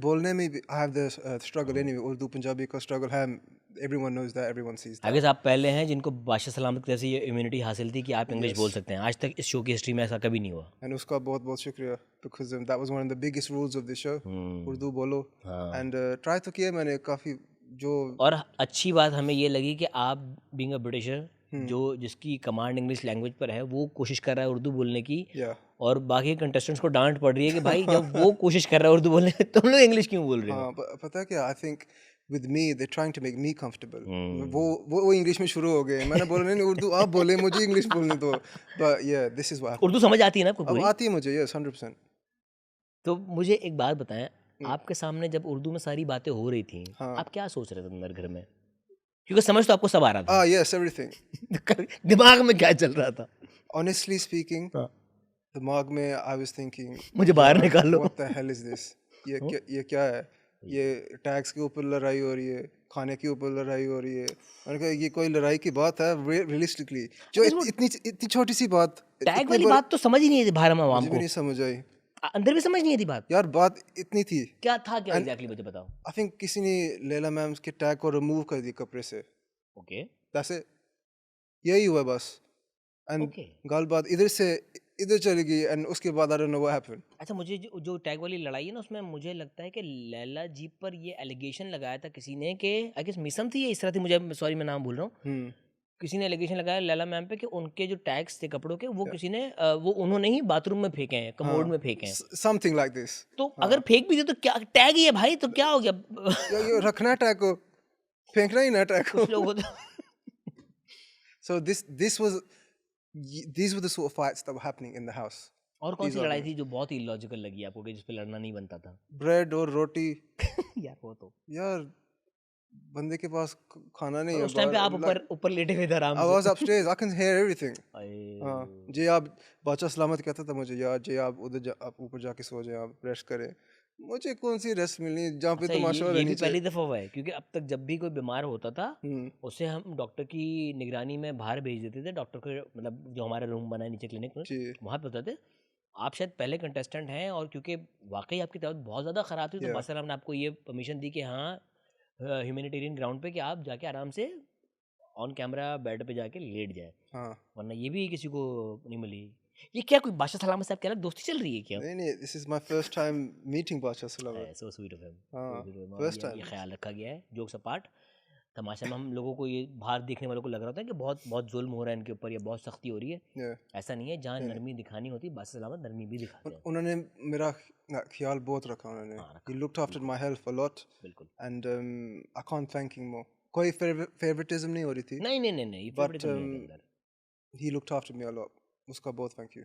बोलने में भी I have the struggle anyway. Urdu Punjabi का struggle है. Everyone knows that. Everyone sees that. आगे आप पहले हैं जिनको बादशाह सलामत जैसी ये इम्यूनिटी हासिल थी कि आप इंग्लिश बोल सकते हैं। आज तक इस शो की हिस्ट्री में ऐसा कभी नहीं हुआ। And उसका बहुत बहुत शुक्रिया because that was one of the biggest rules of the show. Urdu बोलो and try तो किया मैंने काफ़ी जो। और अच्छी बात हमें ये लगी कि आप बीइंग अ ब्रिटिशर जो जिसकी कमांड इंग्लिश लैंग्वेज पर है वो कोशिश कर रहा है उर्दू बोलने की, और बाकी कंटेस्टेंट्स को डांट पड़ रही है कि भाई जब वो कोशिश कर रहा है उर्दू बोलने तुम लोग इंग्लिश क्यों बोल रहे हो? हाँ, पता है क्या, I think with me they're trying to make me comfortable. वो इंग्लिश में शुरू हो गए। मैंने बोला नहीं उर्दू आप बोले, मुझे इंग्लिश बोलने दो। but yeah, this is what Urdu समझ आती है ना आपको पूरी? आती है मुझे, yes 100%। तो मुझे एक बात बताएं, आपके सामने जब उर्दू में सारी बातें हो रही थी, आप क्या सोच रहे थे अंदर घर में? क्योंकि समझ तो आपको सब आ रहा था। yes everything। दिमाग में क्या चल रहा था? honestly speaking दिमाग में I was thinking मुझे बाहर निकालो। what the hell is this? ये क्या है? ये टैक्स के ऊपर लड़ाई हो रही है, खाने के ऊपर लड़ाई हो रही है। मैंने कहा ये कोई लड़ाई की बात है रियलिस्टिकली? जो इतनी छोटी सी बात, टैग वाली बात तो समझ ही नहीं थी बाहर में आवाम को। मुझे भी नहीं समझ आई, अंदर भी समझ नहीं आई बात। यार बात इतनी थी, क्या था, क्या एग्जैक्टली मुझे बताओ। आई थिंक किसी ने लैला मैम के टैग को रिमूव कर दिया कपड़े से। ओके, दैट्स इट, यही हुआ बस। एंड गाल बात इधर से इधर चली गई एंड उसके बाद I don't know what happened. अच्छा, मुझे जो टैग वाली लड़ाई है ना उसमें मुझे लगता है कि लैला जी पर ये एलिगेशन लगाया था किसी ने कि आई गेस मिसम थी या इस तरह थी, मुझे सॉरी मैं नाम भूल रहा हूँ। किसी ने एलिगेशन लगाया लैला मैम पे कि उनके जो टैग्स थे कपड़ों के वो किसी ने वो उन्होंने ही बाथरूम में फेंके हैं, कमोड में फेंके हैं, समथिंग लाइक दिस। तो अगर फेंक भी थे तो क्या टैग ही है भाई, तो क्या हो गया? ये रखना टैग को, फेंकना ही ना टैग को। कुछ लोग होते So these were the sort of fights that were happening in the house. और कौन सी लड़ाई थी जो बहुत ही इलॉजिकल लगी आपको कि जिस पे लड़ना नहीं बनता था? ब्रेड और रोटी। यार वो तो यार बंदे के पास खाना नहीं है। उस टाइम पे आप ऊपर लेटे हुए थे आराम से। I was upstairs, I can hear everything. हाँ, जे आप बादशाह सलामत कहता था मुझे यार, जे आप उधर आप ऊपर जाके सो जाए, आप रेस्ट करें। मुझे कौन सी रेस्ट मिलनी जहाँ पे तमाशा हो रहा है। ये भी पहली दफा हुआ है क्योंकि अब तक जब भी कोई बीमार होता था उसे हम डॉक्टर की निगरानी में बाहर भेज देते थे। डॉक्टर को मतलब जो हमारा रूम बना है नीचे क्लिनिक में, वहाँ पे होता थे। आप शायद पहले कंटेस्टेंट हैं और क्योंकि वाकई आपकी तबीयत बहुत ज़्यादा ख़राब थी तो बादशाह ने आपको ये परमिशन दी कि हाँ ह्यूमैनिटेरियन ग्राउंड पे कि आप जाके आराम से ऑन कैमरा बेड पे जाके लेट जाए, वरना ये भी किसी को नहीं मिली। ये क्या कोई बादशाह सलामत साहब के अलग दोस्ती चल रही है क्या? नहीं, this is my first time meeting बादशाह सलामत। So sweet of him. First time ये ख्याल रखा गया है। जोक्स अपार्ट, तमाशा में हम लोगों को ये बाहर देखने वालों को लग रहा था कि बहुत जुल्म हो रहा है इनके ऊपर या बहुत सख्ती हो रही है। ऐसा नहीं है, जहाँ नरमी दिखानी होती है बादशाह सलामत नरमी भी दिखाते हैं। उन्होंने मेरा ख्याल बहुत रखा, उन्होंने he looked after my health a lot। बिल्कुल। and I can't thank him more। कोई favoritism नहीं हो रही थी। नहीं but he looked after me a lot। उसका बहुत thank you।